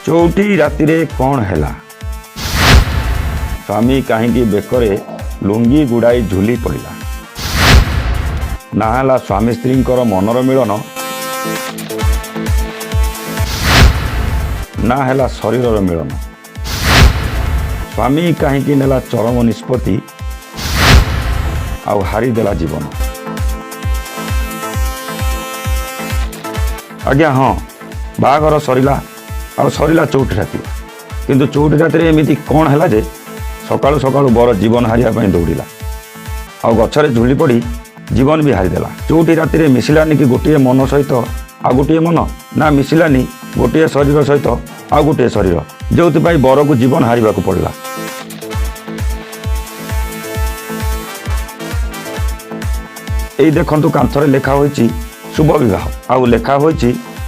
चौटी राति कौन है स्वामी कहीं बेकरे लुंगी गुड़ाई झुली पड़ा ना स्वामी स्त्री मनर मिलन ना है शरीर मिलन स्वामी कहीं नेला चरम निष्पत्ति आउ हारीदेला जीवन। आज्ञा हाँ बाहाघर सरला आ सरला चौटी राति किंतु चौटी राति एमती कौन है जे सकाळु सकाळु बर जीवन हारिया दौड़ा आ गछरे झुली पड़ी जीवन भी हारीदेला। चौटी राति मिसिलानी कि गोटे मन सहित आ गोटे मन ना मिसिलानी गोटे शरीर सहित आ गोटे शरीर जो बर को जीवन हारिबा को पड़ला। यही देखंतु कांथरे लेखा होईची शुभ विवाह आउ लेखा होईची